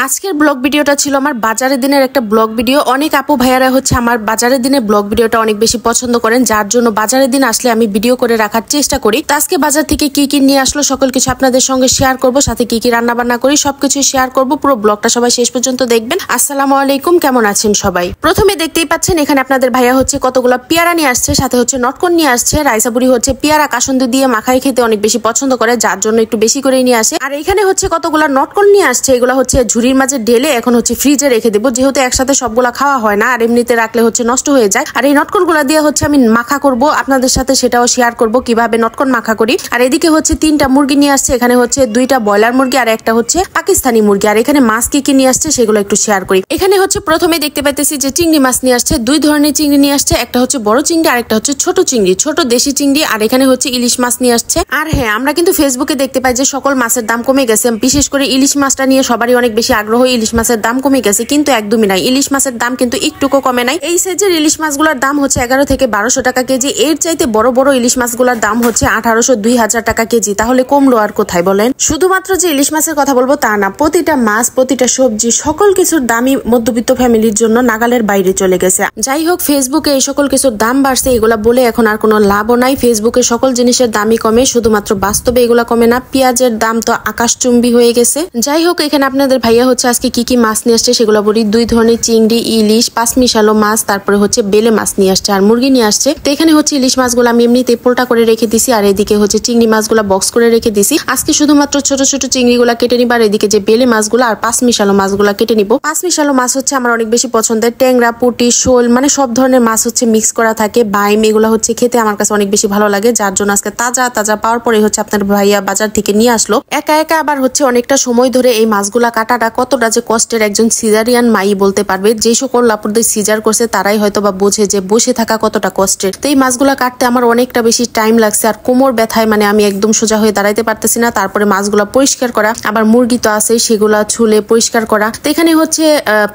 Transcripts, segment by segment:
আজকের ব্লগ ভিডিওটা ছিল আমার বাজারের দিনের একটা ব্লগ ভিডিও। অনেক আপু ভাইয়ারা হচ্ছে আমার বাজারের দিনের ব্লগ ভিডিওটা অনেক বেশি পছন্দ করেন, যার জন্য বাজারের দিন আসলে আমি ভিডিও করে রাখার চেষ্টা করি। তো আজকে বাজার থেকে কি কি নিয়ে আসলো সকল কিছু আপনাদের সঙ্গে শেয়ার করব, সাথে কি কি রান্না বান্না করি সবকিছু শেয়ার করব। পুরো ব্লগটা সবাই শেষ পর্যন্ত দেখবেন। আসসালামু আলাইকুম, কেমন আছেন সবাই? প্রথমে দেখতেই পাচ্ছেন এখানে আপনাদের ভাইয়া হচ্ছে কতগুলো পেয়ারা নিয়ে আসছে, সাথে হচ্ছে নটকন নিয়ে আসছে। রাইসাবুড়ি হচ্ছে পেয়ারা কাসুন্দি দিয়ে মাখাই খেতে অনেক বেশি পছন্দ করে, যার জন্য একটু বেশি করে নিয়ে আসে। আর এখানে হচ্ছে কতগুলো নটকন নিয়ে আসছে, এগুলো হচ্ছে ঝুড়ির মাঝে ঢেলে এখন হচ্ছে ফ্রিজে রেখে দেবো, যেহেতু একসাথে সবগুলা খাওয়া হয় না আর এমনিতে রাখলে হচ্ছে নষ্ট হয়ে যায়। আর এই নটকন গুলা দিয়ে হচ্ছে আমি মাখা করব, আপনাদের সাথে সেটাও শেয়ার করব কিভাবে নটকন মাখা করি। আর এদিকে হচ্ছে 3টা মুরগি নিয়ে আসছে, এখানে হচ্ছে 2টা ব্রয়লার মুরগি আর একটা হচ্ছে পাকিস্তানি মুরগি। আর এখানে মাছ কি কি নিয়ে আসছে সেগুলো একটু শেয়ার করি। এখানে হচ্ছে প্রথমে দেখতে পাইতেছি যে চিংড়ি মাছ নিয়ে আসছে, 2 ধরনের চিংড়ি নিয়ে আসছে, একটা হচ্ছে বড় চিংড়ি আর একটা হচ্ছে ছোট চিংড়ি, ছোট দেশি চিংড়ি। আর এখানে হচ্ছে ইলিশ মাছ নিয়ে আসছে। আর হ্যাঁ, আমরা কিন্তু ফেসবুকে দেখতে পাই যে সকল মাছের দাম কমে গেছে, বিশেষ করে ইলিশ মাছটা নিয়ে সবারই অনেক বেশি আগ্রহ। ইলিশ মাছের দাম কমে গেছে, কিন্তু একদমই নাই, ইলিশ মাছের দাম কিন্তু একটুকু কমে নাই। এই সাইজের ইলিশ মাছগুলোর দাম হচ্ছে 11 থেকে 1200 টাকা কেজি। এর চাইতে বড় বড় ইলিশ মাছগুলোর দাম হচ্ছে 1800 2000 টাকা কেজি। তাহলে কমলো আর কোথায় বলেন? শুধুমাত্র যে ইলিশ মাছের কথা বলবো তা না, প্রতিটা মাছ, প্রতিটা সবজি, সকল কিছুর দামই মধ্যবিত্ত ফ্যামিলির জন্য নাগালের বাইরে চলে গেছে। যাই হোক, ফেসবুকে এই সকল কিছুর দাম বাড়ছে এগুলা বলে এখন আর কোনো লাভও নাই। ফেসবুকে সকল জিনিসের দামই কমে, শুধুমাত্র বাস্তবে এগুলা কমে না। পেঁয়াজের দাম তো আকাশচুম্বী হয়ে গেছে। যাই হোক, এখানে আপনাদের ভাইয়া হচ্ছে আজকে কি কি মাছ নিয়ে আসছে সেগুলো বলি। 2 ধরনের চিংড়ি, ইলিশ, পাঁচমিশালো মাছ, তারপরে হচ্ছে বেলে মাছ নিয়ে আসছে আর মুরগি নিয়ে আসছে। তো এখানে হচ্ছে ইলিশ মাছগুলো আমি এমনিতে পোলটা করে রেখে দিছি, আর এদিকে হচ্ছে চিংড়ি মাছগুলো বক্স করে রেখে দিছি। আজকে শুধুমাত্র ছোট ছোট চিংড়িগুলা কেটে নিব, আর এদিকে যে বেলে মাছগুলো আর পাঁচমিশালো মাছগুলা কেটে নিব। পাঁচমিশালো মাছ হচ্ছে আমার অনেক বেশি পছন্দের। ট্যাংরা, পুঁটি, শোল, মানে সব ধরনের মাছ হচ্ছে মিক্স করা থাকে। বাইম, এগুলো হচ্ছে খেতে আমার কাছে অনেক বেশি ভালো লাগে, যার জন্য আজকে তাজা তাজা পাওয়ার পরে হচ্ছে আপনার ভাইয়া বাজার থেকে নিয়ে আসলো। একা একা আবার হচ্ছে অনেকটা সময় ধরে এই মাছগুলা কাটাটা কতটা যে কষ্টের একজন সিজারিয়ান মাই বলতে পারবে। যে সকল আপুদের সিজার করছে তারাই হয়তো বা বোঝে যে বসে থাকা কতটা কষ্টের। তো এই মাছগুলা কাটতে আমার অনেকটা বেশি টাইম লাগছে, আর কোমর ব্যথায় মানে আমি একদম সোজা হয়ে দাঁড়াইতে পারতেছি না। তারপরে মাছগুলা পরিষ্কার করা, আবার মুরগি তো আছে সেগুলা ছুলে পরিষ্কার করা। তো এখানে হচ্ছে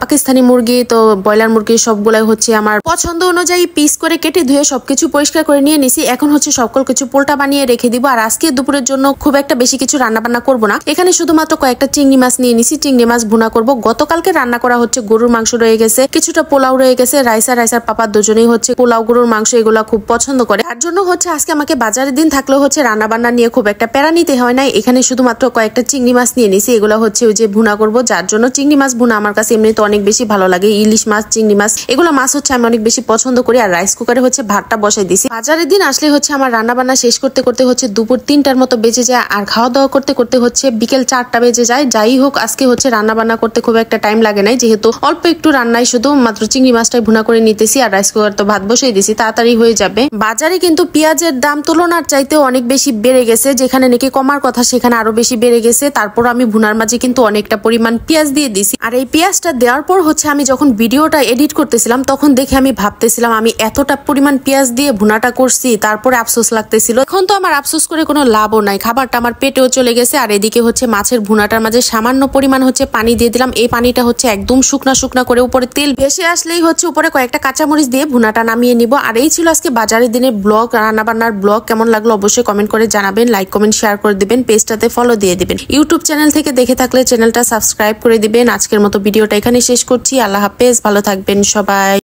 পাকিস্তানি মুরগি, তো ব্রয়লার মুরগি সবগুলাই হচ্ছে আমার পছন্দ অনুযায়ী পিস করে কেটে ধুয়ে সবকিছু পরিষ্কার করে নিয়ে নিছি। এখন হচ্ছে সকল কিছু পোলটা বানিয়ে রেখে দিব। আর আজকে দুপুরের জন্য খুব একটা বেশি কিছু রান্না বান্না করবো না। এখানে শুধুমাত্র কয়েকটা চিংড়ি মাছ নিয়ে নিছি, চিংড়ি মাছ ভুনা করব। গতকালকে রান্না করা হচ্ছে গরুর মাংস রয়ে গেছে, কিছুটা পোলাও রয়ে গেছে। রাইসার পাপা দুজনেই হচ্ছে পোলাও, গরুর মাংস এগুলা খুব পছন্দ করে। তার জন্য হচ্ছে আজকে আমাকে বাজারের দিন থাকলেও হচ্ছে রান্না বান্না নিয়ে খুব একটা প্যারা নিতে হয় না। এখানে শুধুমাত্র কয়েকটা চিংড়ি মাছ নিয়ে নিছি, এগুলা হচ্ছে ওই যে ভুনা করব, যার জন্য চিংড়ি মাছ ভুনা আমার কাছে এমনিতে অনেক বেশি ভালো লাগে। ইলিশ মাছ, চিংড়ি মাছ এগুলো মাছ হচ্ছে আমি অনেক বেশি পছন্দ করি। আর রাইস কুকারে হচ্ছে ভাতটা বসাই দিছি। বাজারের দিন আসলে হচ্ছে আমার রান্না বান্না শেষ করতে করতে হচ্ছে দুপুর 3টার মতো বেজে যায়, আর খাওয়া দাওয়া করতে করতে হচ্ছে বিকেল 4টা বেজে যায়। যাই হোক, আজকে হচ্ছে রান্না বান্না করতে খুব একটা টাইম লাগে নাই, যেহেতু অল্প একটু রান্নায় শুধু মাত্র চিংড়ি মাছটাই ভুনা করে নিতেছি, আর রাইস কুকার তো ভাত বসিয়ে দিছি, তাড়াতাড়ি হয়ে যাবে। বাজারে কিন্তু পেঁয়াজের দাম তুলনার চাইতে অনেক বেশি বেড়ে গেছে, যেখানে নাকি কমার কথা সেখানে আরো বেশি বেড়ে গেছে। তারপর আমি ভুনার মাঝে কিন্তু অনেকটা পরিমাণ পেঁয়াজ দিয়ে দিছি। আর এই পেঁয়াজটা দেওয়ার পর হচ্ছে আমি যখন ভিডিওটা এডিট করতেছিলাম তখন দেখে আমি ভাবতেছিলাম আমি এতটা পরিমাণ পেঁয়াজ দিয়ে ভুনাটা করছি, তারপরে আফসোস লাগতেছিল। এখন তো আমার আফসোস করে কোনো লাভও নাই, খাবারটা আমার পেটেও চলে গেছে। আর এদিকে হচ্ছে মাছের ভুনাটার মাঝে সামান্য পরিমাণ হচ্ছে পানি দিয়ে দিলাম। এই পানিটা হচ্ছে একদম শুকনা শুকনা করে, উপরে তেল ভেসে আসলেই হচ্ছে উপরে কয়েকটা কাঁচামরিচ দিয়ে ভুনাটা নামিয়ে নিব। আর এই ছিল আজকে বাজারের দিনের ব্লগ, রান্নাবান্নার ব্লগ। কেমন লাগলো অবশ্যই কমেন্ট করে জানাবেন, লাইক কমেন্ট শেয়ার করে দিবেন, পেজটাতে ফলো দিয়ে দিবেন। ইউটিউব চ্যানেল থেকে দেখে থাকলে চ্যানেলটা সাবস্ক্রাইব করে দিবেন। আজকের মতো ভিডিওটা এখানে শেষ করছি। আল্লাহ হাফেজ, ভালো থাকবেন সবাই।